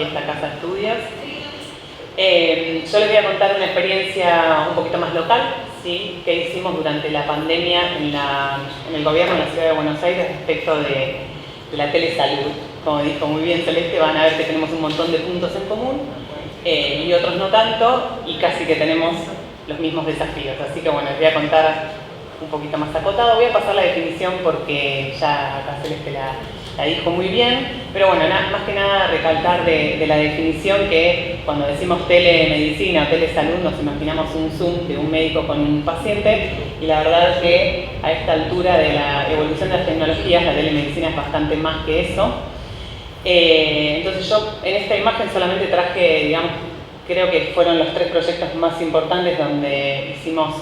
y esta casa de estudios. Yo les voy a contar una experiencia un poquito más local, ¿sí?, que hicimos durante la pandemia en el gobierno de la Ciudad de Buenos Aires respecto de la telesalud. Como dijo muy bien Celeste, van a ver que tenemos un montón de puntos en común y otros no tanto, y casi que tenemos los mismos desafíos. Así que bueno, les voy a contar un poquito más acotado. Voy a pasar la definición porque ya acá Celeste la dijo muy bien, pero bueno, más que nada recalcar de la definición que cuando decimos telemedicina o telesalud nos imaginamos un Zoom de un médico con un paciente, y la verdad es que a esta altura de la evolución de las tecnologías la telemedicina es bastante más que eso. Entonces yo en esta imagen solamente traje, digamos, creo que fueron los 3 proyectos más importantes donde hicimos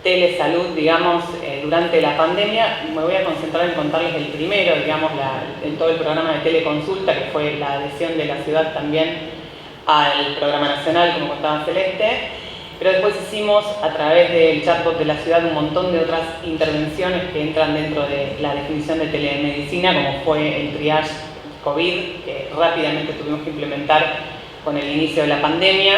telesalud, digamos, durante la pandemia. Me voy a concentrar en contarles el primero, digamos, en todo el programa de teleconsulta, que fue la adhesión de la ciudad también al programa nacional, como contaba Celeste. Pero después hicimos, a través del chatbot de la ciudad, un montón de otras intervenciones que entran dentro de la definición de telemedicina, como fue el triage COVID, que rápidamente tuvimos que implementar con el inicio de la pandemia,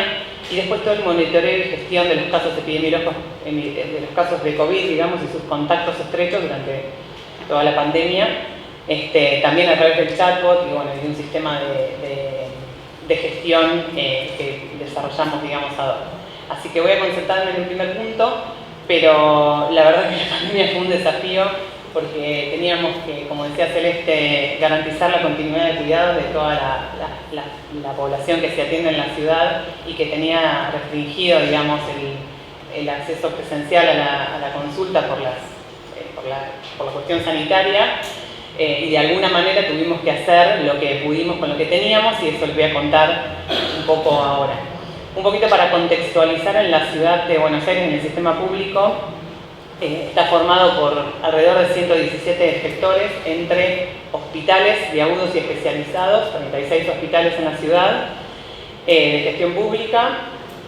y después todo el monitoreo y gestión de los casos epidemiológicos, de los casos de COVID, digamos, y sus contactos estrechos durante toda la pandemia, también a través del chatbot y bueno, de un sistema de gestión que desarrollamos, digamos, ad hoc. Así que voy a concentrarme en el primer punto, pero la verdad es que la pandemia fue un desafío porque teníamos que, como decía Celeste, garantizar la continuidad de cuidados de toda la población que se atiende en la ciudad y que tenía restringido, digamos, el acceso presencial a la consulta por la cuestión sanitaria, y de alguna manera tuvimos que hacer lo que pudimos con lo que teníamos, y eso les voy a contar un poco ahora. Un poquito para contextualizar, en la ciudad de Buenos Aires, en el sistema público, está formado por alrededor de 117 sectores entre hospitales de agudos y especializados, 36 hospitales en la ciudad, de gestión pública,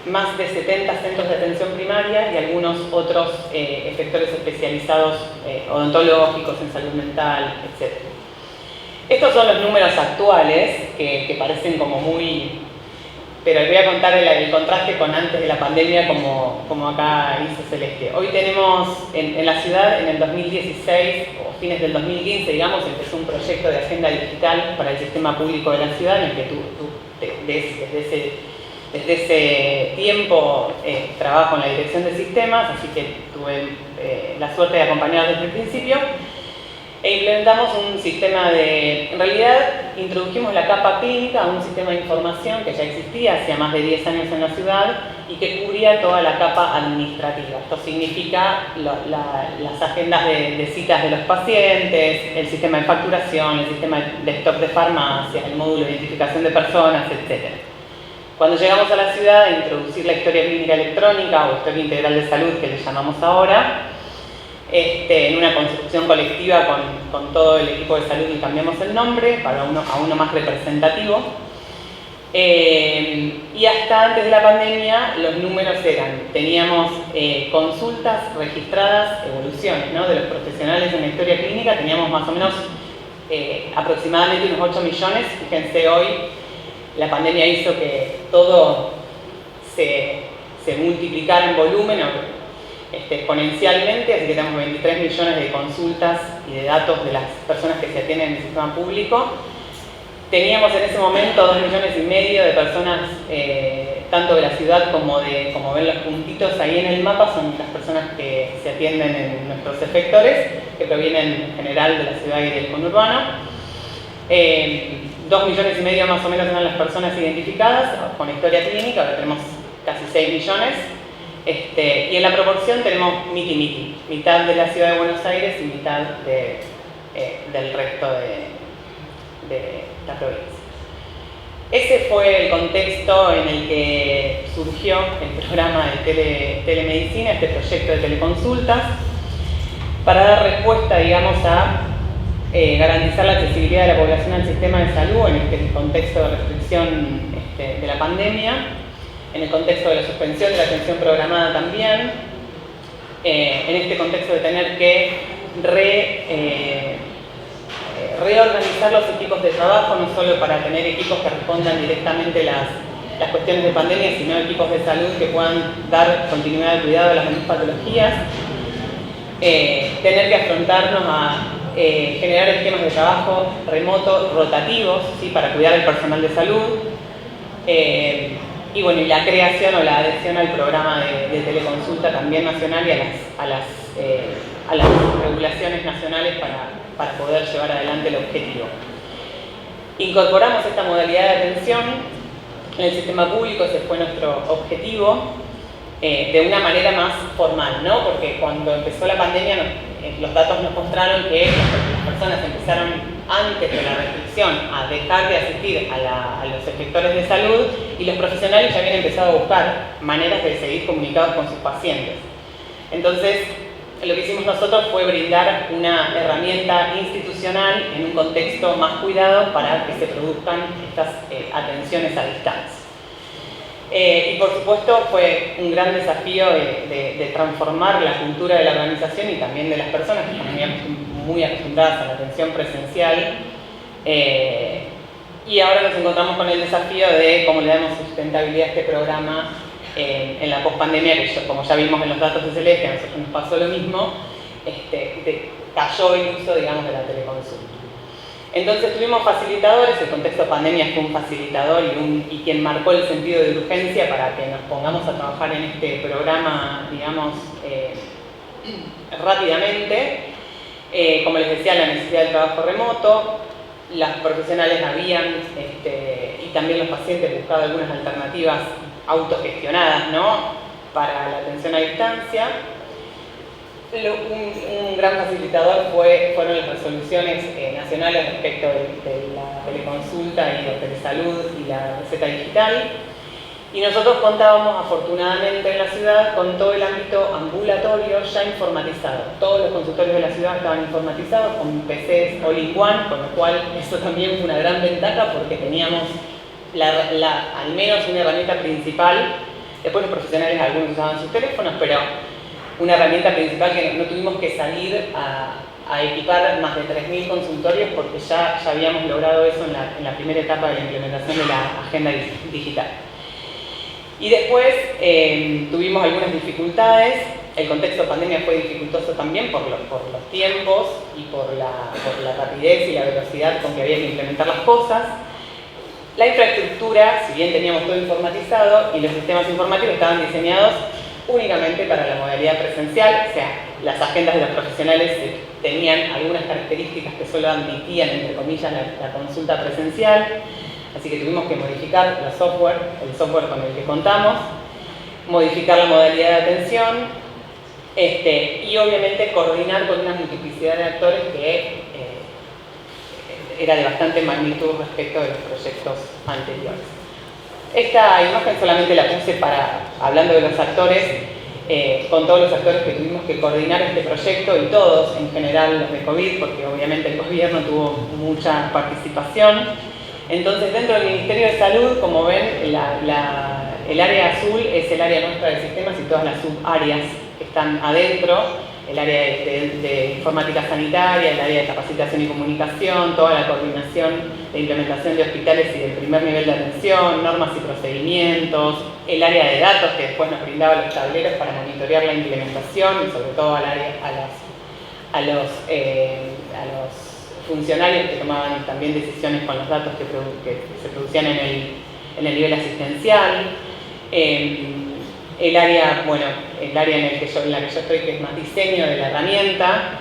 más de 70 centros de atención primaria y algunos otros sectores especializados odontológicos, en salud mental, etc. Estos son los números actuales que parecen como muy... Pero les voy a contar el contraste con antes de la pandemia, como acá hizo Celeste. Hoy tenemos en la ciudad, en el 2016 o fines del 2015, digamos, empezó un proyecto de agenda digital para el sistema público de la ciudad, en el que desde ese tiempo trabajo en la dirección de sistemas, así que tuve la suerte de acompañar desde el principio. E implementamos un sistema en realidad introdujimos la capa clínica a un sistema de información que ya existía hacía más de 10 años en la ciudad y que cubría toda la capa administrativa. Esto significa las agendas de citas de los pacientes, el sistema de facturación, el sistema de stock de farmacias, el módulo de identificación de personas, etc. Cuando llegamos a la ciudad a introducir la historia clínica electrónica o historia integral de salud, que le llamamos ahora, en una construcción colectiva con todo el equipo de salud, y cambiamos el nombre a uno más representativo. Y hasta antes de la pandemia los números teníamos consultas registradas, evoluciones, ¿no?, de los profesionales en la historia clínica, teníamos más o menos aproximadamente unos 8 millones. Fíjense, hoy la pandemia hizo que todo se multiplicara en volumen exponencialmente, así que tenemos 23 millones de consultas y de datos de las personas que se atienden en el sistema público. Teníamos en ese momento 2,5 millones de personas, tanto de la ciudad como ven los puntitos ahí en el mapa, son las personas que se atienden en nuestros efectores, que provienen en general de la ciudad y del conurbano. 2,5 millones más o menos eran las personas identificadas con historia clínica, ahora tenemos casi 6 millones. Y en la proporción tenemos miti-miti, mitad de la ciudad de Buenos Aires y mitad del resto de la provincia. Ese fue el contexto en el que surgió el programa de telemedicina, este proyecto de teleconsultas, para dar respuesta, digamos, a garantizar la accesibilidad de la población al sistema de salud en este contexto de restricción de la pandemia, en el contexto de la suspensión de la atención programada también, en este contexto de tener que reorganizar los equipos de trabajo, no solo para tener equipos que respondan directamente las cuestiones de pandemia, sino equipos de salud que puedan dar continuidad de cuidado a las demás patologías. Tener que afrontarnos a generar esquemas de trabajo remoto rotativos, ¿sí?, para cuidar al personal de salud. Y bueno, y la creación o la adhesión al programa de teleconsulta también nacional y a las regulaciones nacionales para poder llevar adelante el objetivo. Incorporamos esta modalidad de atención en el sistema público, ese fue nuestro objetivo, de una manera más formal, ¿no? Porque cuando empezó la pandemia los datos nos mostraron que las personas empezaron antes de la restricción a dejar de asistir a los efectores de salud, y los profesionales ya habían empezado a buscar maneras de seguir comunicados con sus pacientes. Entonces, lo que hicimos nosotros fue brindar una herramienta institucional en un contexto más cuidado para que se produzcan estas atenciones a distancia. Y por supuesto fue un gran desafío de transformar la cultura de la organización y también de las personas que están muy acostumbradas a la atención presencial. Y ahora nos encontramos con el desafío de cómo le damos sustentabilidad a este programa en la pospandemia, que como ya vimos en los datos de Celeste, a nosotros nos pasó lo mismo, cayó el uso, digamos, de la teleconsulta. Entonces tuvimos facilitadores, el contexto pandemia fue un facilitador y quien marcó el sentido de urgencia para que nos pongamos a trabajar en este programa, digamos, rápidamente. Como les decía, la necesidad del trabajo remoto, las profesionales habían, y también los pacientes, buscado algunas alternativas autogestionadas, ¿no?, para la atención a distancia. Un gran facilitador fueron las resoluciones nacionales respecto de la teleconsulta y la telesalud y la receta digital. Y nosotros contábamos afortunadamente en la ciudad con todo el ámbito ambulatorio ya informatizado. Todos los consultorios de la ciudad estaban informatizados con PCs all-in-one, con lo cual eso también fue una gran ventaja porque teníamos al menos una herramienta principal. Después los profesionales algunos usaban sus teléfonos, pero una herramienta principal que no tuvimos que salir a equipar más de 3.000 consultorios porque ya habíamos logrado eso en la primera etapa de la implementación de la agenda digital. Y después tuvimos algunas dificultades. El contexto pandemia fue dificultoso también por los tiempos y por la rapidez y la velocidad con que había que implementar las cosas. La infraestructura, si bien teníamos todo informatizado y los sistemas informáticos estaban diseñados únicamente para la modalidad presencial, o sea, las agendas de los profesionales tenían algunas características que solo admitían, entre comillas, la consulta presencial, así que tuvimos que modificar el software con el que contamos, modificar la modalidad de atención, y obviamente coordinar con una multiplicidad de actores que era de bastante magnitud respecto de los proyectos anteriores. Esta imagen solamente la puse hablando de los actores, con todos los actores que tuvimos que coordinar este proyecto y todos, en general los de COVID, porque obviamente el gobierno tuvo mucha participación. Entonces, dentro del Ministerio de Salud, como ven, el área azul es el área nuestra de sistemas y todas las subáreas que están adentro. El área de informática sanitaria, el área de capacitación y comunicación, toda la coordinación de implementación de hospitales y del primer nivel de atención, normas y procedimientos, el área de datos que después nos brindaba los tableros para monitorear la implementación y sobre todo a los funcionarios que tomaban también decisiones con los datos que se producían en el nivel asistencial. El área en la que yo estoy, que es más diseño de la herramienta.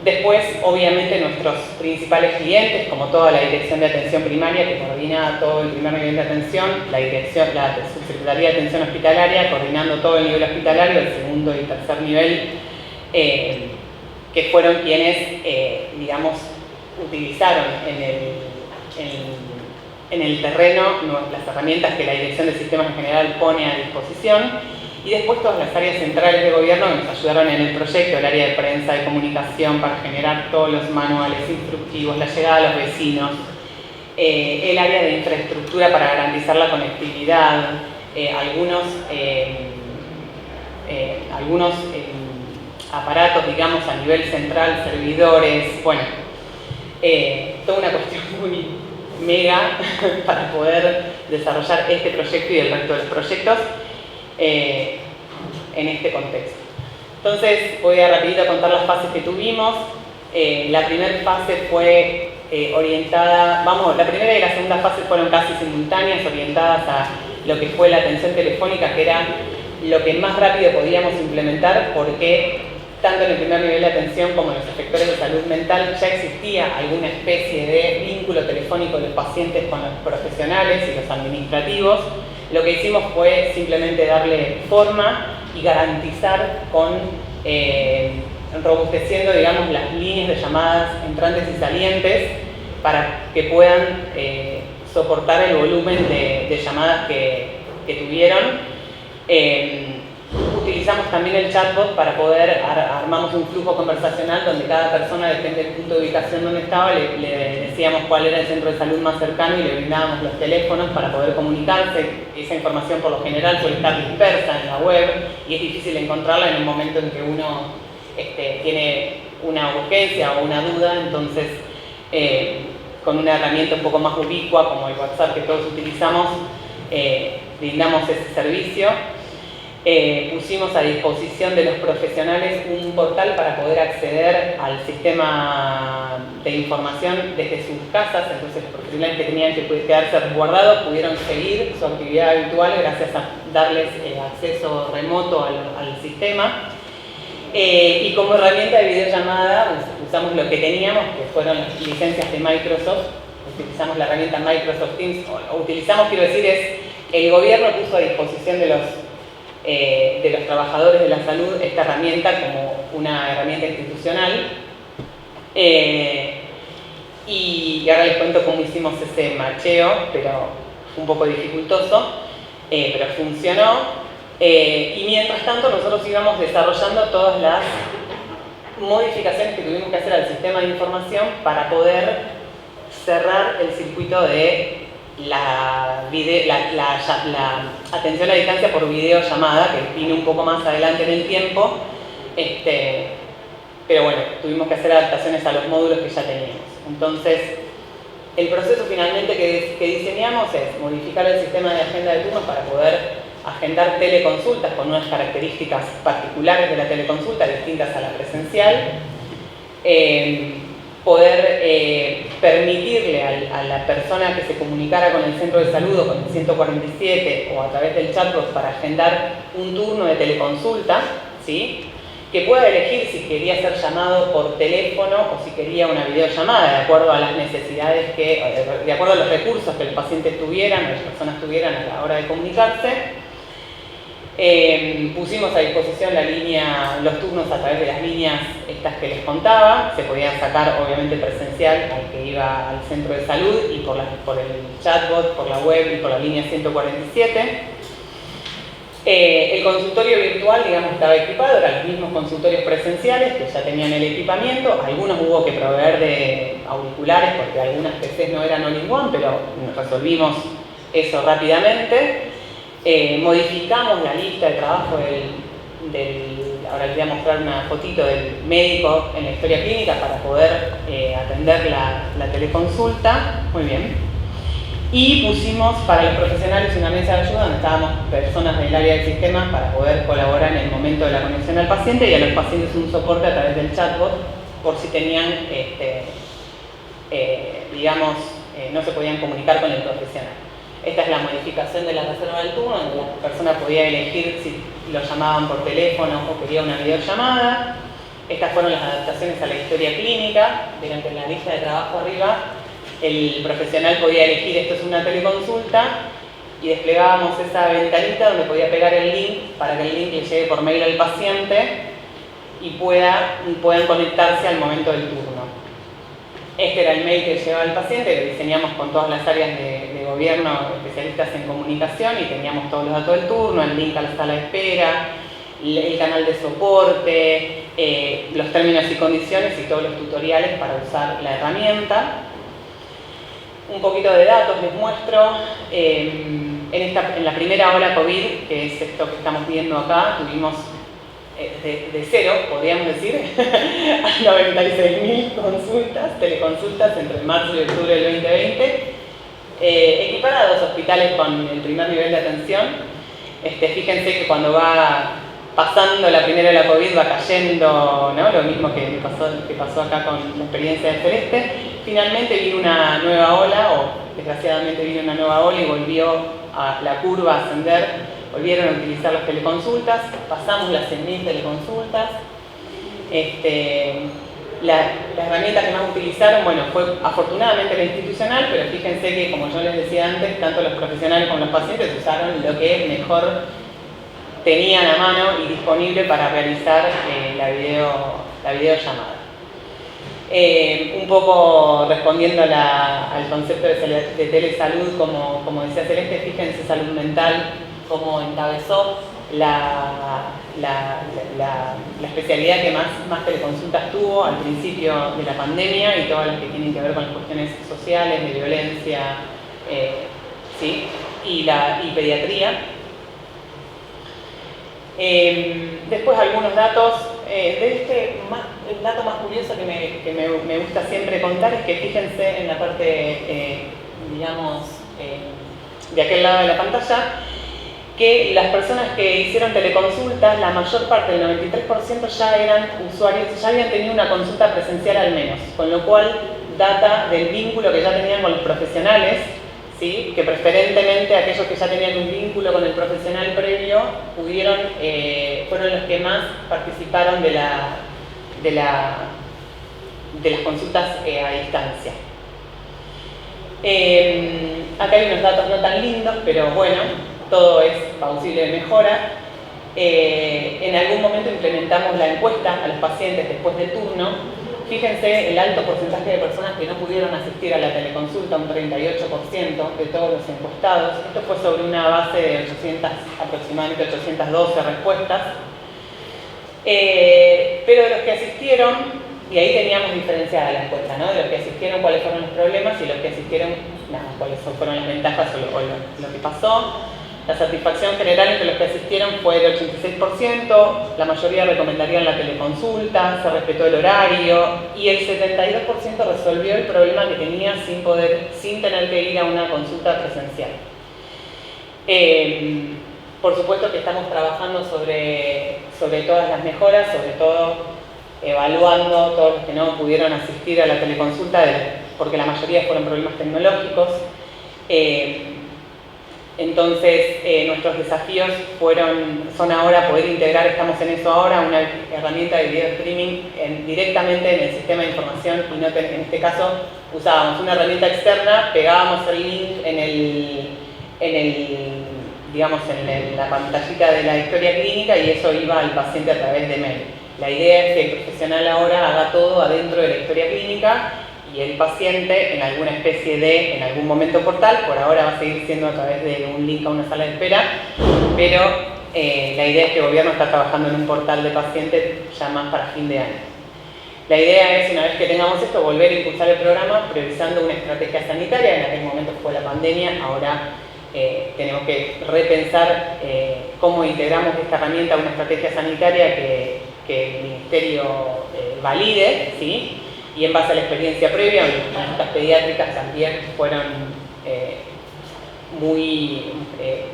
Después, obviamente, nuestros principales clientes, como toda la Dirección de Atención Primaria, que coordina todo el primer nivel de atención, la Subsecretaría de Atención Hospitalaria, coordinando todo el nivel hospitalario, el segundo y tercer nivel, que fueron quienes, digamos, utilizaron en el terreno las herramientas que la Dirección de Sistemas en general pone a disposición, y después todas las áreas centrales de gobierno que nos ayudaron en el proyecto, el área de prensa, de comunicación, para generar todos los manuales instructivos, la llegada a los vecinos, el área de infraestructura para garantizar la conectividad, algunos aparatos, digamos, a nivel central, servidores, bueno, Toda una cuestión muy mega para poder desarrollar este proyecto y el resto de los proyectos en este contexto. Entonces voy a rapidito contar las fases que tuvimos. La primera fase fue orientada, la primera y la segunda fase fueron casi simultáneas, orientadas a lo que fue la atención telefónica, que era lo que más rápido podíamos implementar, porque tanto en el primer nivel de atención como en los efectores de salud mental ya existía alguna especie de vínculo telefónico de los pacientes con los profesionales y los administrativos. Lo que hicimos fue simplemente darle forma y garantizar robusteciendo, digamos, las líneas de llamadas entrantes y salientes para que puedan soportar el volumen de llamadas que tuvieron. Utilizamos también el chatbot para poder, armamos un flujo conversacional donde cada persona, depende del punto de ubicación donde estaba, le decíamos cuál era el centro de salud más cercano y le brindábamos los teléfonos para poder comunicarse. Esa información por lo general suele estar dispersa en la web y es difícil encontrarla en un momento en que uno tiene una urgencia o una duda. Entonces, con una herramienta un poco más ubicua como el WhatsApp que todos utilizamos, brindamos ese servicio. Pusimos a disposición de los profesionales un portal para poder acceder al sistema de información desde sus casas. Entonces los profesionales que tenían que quedarse resguardados pudieron seguir su actividad habitual gracias a darles acceso remoto al sistema. Y como herramienta de videollamada usamos lo que teníamos, que fueron las licencias de Microsoft. Utilizamos la herramienta Microsoft Teams, quiero decir, el gobierno puso a disposición de los trabajadores de la salud esta herramienta como una herramienta institucional. Y ahora les cuento cómo hicimos ese macheo, pero fue un poco dificultoso, pero funcionó. Y mientras tanto nosotros íbamos desarrollando todas las modificaciones que tuvimos que hacer al sistema de información para poder cerrar el circuito de la atención a distancia por videollamada, que vino un poco más adelante en el tiempo, pero bueno, tuvimos que hacer adaptaciones a los módulos que ya teníamos. Entonces, el proceso finalmente que diseñamos es modificar el sistema de agenda de turnos para poder agendar teleconsultas con unas características particulares de la teleconsulta, distintas a la presencial, poder permitirle a la persona que se comunicara con el centro de salud o con el 147 o a través del chatbot para agendar un turno de teleconsulta, ¿sí?, que pueda elegir si quería ser llamado por teléfono o si quería una videollamada, de acuerdo a las necesidades de acuerdo a los recursos que los pacientes tuvieran o las personas tuvieran a la hora de comunicarse. Pusimos a disposición los turnos a través de las líneas estas que les contaba. Se podían sacar obviamente presencial al que iba al centro de salud y por el chatbot, por la web y por la línea 147. El consultorio virtual, digamos, estaba equipado, eran los mismos consultorios presenciales que ya tenían el equipamiento. Algunos hubo que proveer de auriculares porque algunas PCs no eran all-in-one, pero resolvimos eso rápidamente. Modificamos la lista de trabajo ahora les voy a mostrar una fotito del médico en la historia clínica para poder atender la teleconsulta. Muy bien. Y pusimos para los profesionales una mesa de ayuda donde estábamos personas del área del sistema para poder colaborar en el momento de la conexión al paciente, y a los pacientes un soporte a través del chatbot por si tenían, no se podían comunicar con el profesional. Esta es la modificación de la reserva del turno, donde la persona podía elegir si lo llamaban por teléfono o quería una videollamada. Estas fueron las adaptaciones a la historia clínica. Verán que en la lista de trabajo arriba el profesional podía elegir esto es una teleconsulta y desplegábamos esa ventanita donde podía pegar el link para que el link le llegue por mail al paciente y puedan conectarse al momento del turno. Este era el mail que llevaba al paciente, lo diseñamos con todas las áreas de gobierno especialistas en comunicación y teníamos todos los datos del turno, el link a la sala de espera, el canal de soporte, los términos y condiciones y todos los tutoriales para usar la herramienta. Un poquito de datos les muestro. En la primera ola COVID, que es esto que estamos viendo acá, tuvimos de cero, podríamos decir, a 96.000 consultas, teleconsultas entre marzo y octubre del 2020, equiparados hospitales con el primer nivel de atención. Fíjense que cuando va pasando la primera de la COVID va cayendo, ¿no? Lo mismo que pasó acá con la experiencia de Celeste. Finalmente vino una nueva ola, o desgraciadamente vino una nueva ola y volvió a la curva a ascender, volvieron a utilizar las teleconsultas, pasamos las 100.000 teleconsultas. La herramienta que más utilizaron, bueno, fue afortunadamente la institucional, pero fíjense que, como yo les decía antes, tanto los profesionales como los pacientes usaron lo que ellos tenían a mano y disponible para realizar la videollamada. Un poco respondiendo al concepto de telesalud, como decía Celeste, fíjense salud mental, como encabezó la especialidad que más teleconsultas tuvo al principio de la pandemia, y todas las que tienen que ver con las cuestiones sociales, de violencia, ¿sí? y pediatría. Después algunos datos. El dato más curioso que me gusta siempre contar es que fíjense en la parte, digamos, de aquel lado de la pantalla, que las personas que hicieron teleconsultas, la mayor parte, del 93%, ya eran usuarios, ya habían tenido una consulta presencial al menos, con lo cual data del vínculo que ya tenían con los profesionales, ¿sí? Que preferentemente aquellos que ya tenían un vínculo con el profesional previo fueron los que más participaron de las consultas a distancia. Acá hay unos datos no tan lindos, pero bueno, todo es plausible de mejora. En algún momento implementamos la encuesta a los pacientes después del turno. Fíjense el alto porcentaje de personas que no pudieron asistir a la teleconsulta, un 38% de todos los encuestados. Esto fue sobre una base de aproximadamente 812 respuestas. Pero de los que asistieron, y ahí teníamos diferenciada la encuesta, ¿no? De los que asistieron, cuáles fueron los problemas, y los que asistieron, cuáles fueron las ventajas o lo que pasó. La satisfacción general entre los que asistieron fue de 86%, la mayoría recomendarían la teleconsulta, se respetó el horario, y el 72% resolvió el problema que tenía sin tener que ir a una consulta presencial. Por supuesto que estamos trabajando sobre todas las mejoras, sobre todo evaluando todos los que no pudieron asistir a la teleconsulta, porque la mayoría fueron problemas tecnológicos. Entonces, nuestros desafíos son ahora poder integrar, estamos en eso ahora, una herramienta de video streaming en el sistema de información, y no en este caso usábamos una herramienta externa, pegábamos el link en la pantallita de la historia clínica, y eso iba al paciente a través de mail. La idea es que el profesional ahora haga todo adentro de la historia clínica, y el paciente en alguna especie en algún momento portal. Por ahora va a seguir siendo a través de un link a una sala de espera, pero la idea es que el gobierno está trabajando en un portal de pacientes ya más para fin de año. La idea es, una vez que tengamos esto, volver a impulsar el programa priorizando una estrategia sanitaria. En aquel momento fue la pandemia, ahora tenemos que repensar cómo integramos esta herramienta a una estrategia sanitaria que el Ministerio valide, ¿sí? Y en base a la experiencia previa, las pediátricas también fueron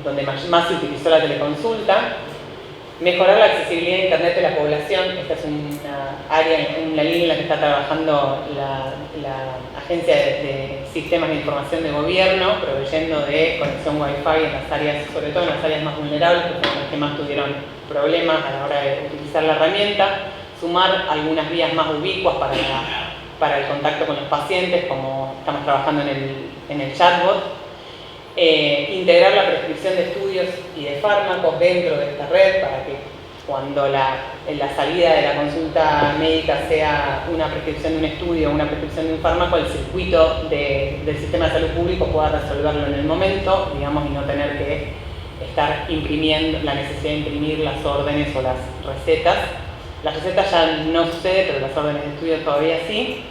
donde más se utilizó la teleconsulta. Mejorar la accesibilidad a Internet de la población. Esta es una línea en la que está trabajando la Agencia de Sistemas de Información de Gobierno, proveyendo de conexión Wi-Fi en las áreas, sobre todo en las áreas más vulnerables, que fueron las que más tuvieron problemas a la hora de utilizar la herramienta. Sumar algunas vías más ubicuas para el contacto con los pacientes, como estamos trabajando en el chatbot. Integrar la prescripción de estudios y de fármacos dentro de esta red, para que cuando la salida de la consulta médica sea una prescripción de un estudio o una prescripción de un fármaco, el circuito del sistema de salud público pueda resolverlo en el momento, digamos, y no tener que estar imprimiendo, la necesidad de imprimir las órdenes o las recetas. Las recetas ya no sucede, pero las órdenes de estudio todavía sí.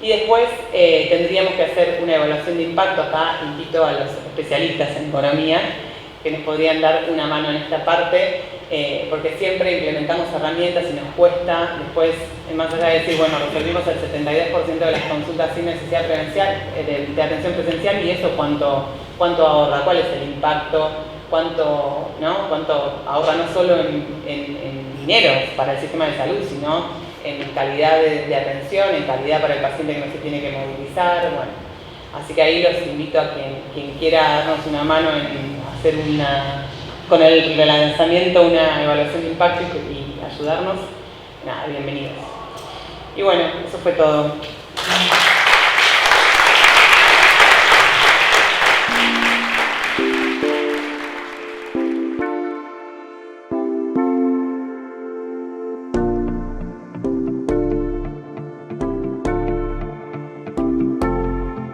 Y después tendríamos que hacer una evaluación de impacto. Acá invito a los especialistas en economía que nos podrían dar una mano en esta parte. porque siempre implementamos herramientas y nos cuesta después, más allá de decir, bueno, resolvimos el 72% de las consultas sin necesidad de atención presencial, y eso cuánto ahorra, cuál es el impacto, cuánto ahorra no solo en dinero para el sistema de salud, sino en calidad de atención, en calidad para el paciente que no se tiene que movilizar. Bueno, así que ahí los invito a quien quiera darnos una mano en hacer con el relanzamiento una evaluación de impacto y ayudarnos. Nada, bienvenidos. Y bueno, eso fue todo.